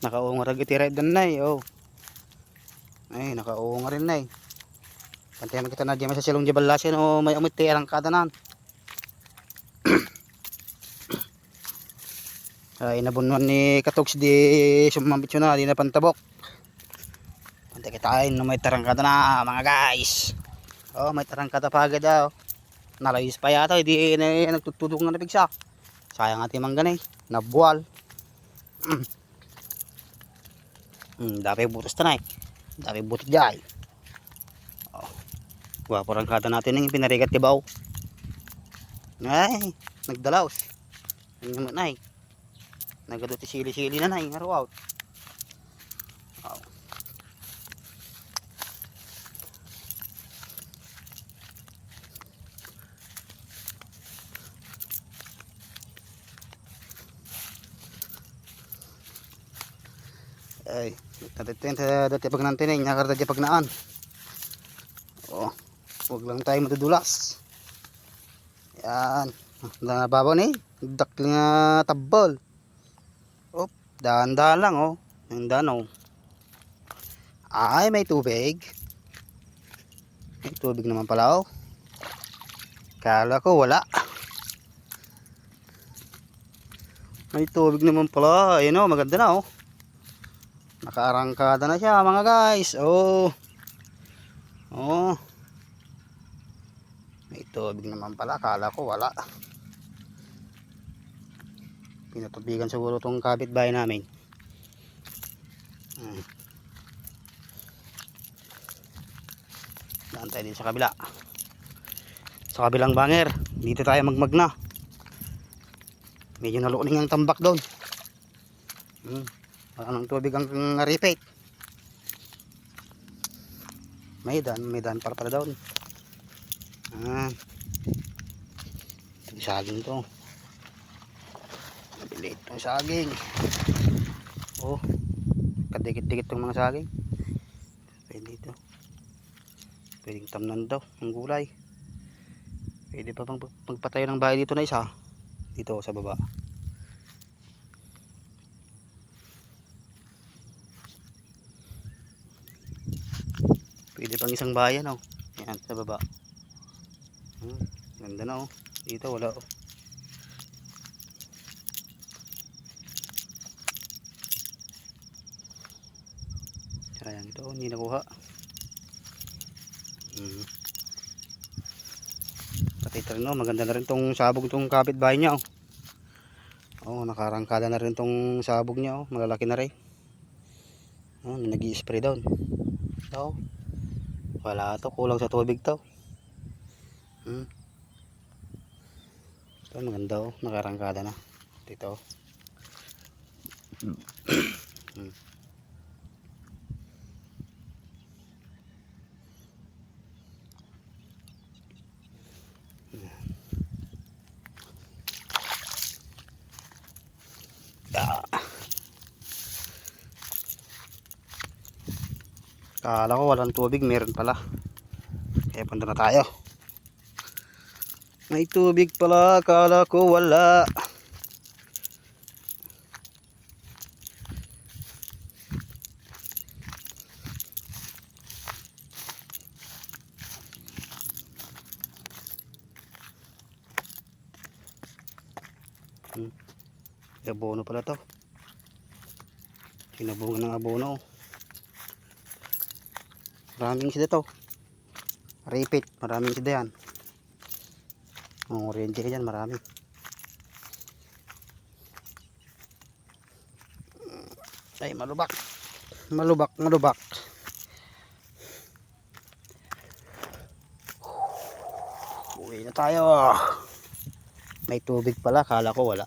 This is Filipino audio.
Nakaungar agad i-rive dan na oh. Ay, nakaungar rin na Pantay mo kita na dyan sa silong jabalasin o may umit tirang kadanan. Ay, nabunwan ni Katogs di sumambit yun na, di na pantabok. Pantay kitain no may tarangkada na mga guys. Oh, may tarangkada pa agad Nalayis pa yata, hindi na nagtutudong na nabigsa. Sayang ating mangganay, nabuwal. Dami butos tanay. Dami butos dyan. Oh, gwapo rangkada natin yung pinarigat tibaw. Ay, nagdalaws. Ang naman ay. Nagaduti sili-sili na ngaraw out. Oh. Ay, dati pag nantin nyakar dati pag naan. Oh, huwag lang tayo madudulas. Yan, nababaw ni, dakling tabol. Oh, dahan-dahan lang yung dano. Ay, may tubig. May tubig naman pala Kala ko wala. May tubig naman pala. Ayun maganda na Nakaarangkada na siya mga guys. Oh. May tubig naman pala. Kala ko wala. Pinatubigan siguro itong kapitbahay namin. Daan tayo din sa kabila. Sa kabilang banger. Dito tayo magmagna. Medyo naluning ang tambak doon. Anong tubig ang repeat? May daan para doon. Itong saging to. Mabilit itong saging. Oh, kadikit-dikit itong mga saging. Pwede ito. Pwedeng tamnan daw ang gulay. Pwede pa bang magpatayo ng bahay dito na isa? Dito sa baba. Pwede pang isang bayan Yan sa baba. Ganda na Dito wala Sayang ito hindi nakuha. Pati ito rin maganda na rin tong sabog tong kapitbahay niya nakarangkada na rin tong sabog niya malalaki na rin. Nag-i-spray doon. Wala to, kulang sa tubig to. Ito maganda nakarangkada na dito. Kala ko walang tubig, meron pala. Kaya punta na tayo. May tubig pala, kala ko wala. Abono pala to. Sinabungan ng abono. Maraming sila to. Repeat, maraming sila yan. Orange ka dyan, marami. Ay, malubak. Malubak. Uwi na tayo. May tubig pala, kala ko wala.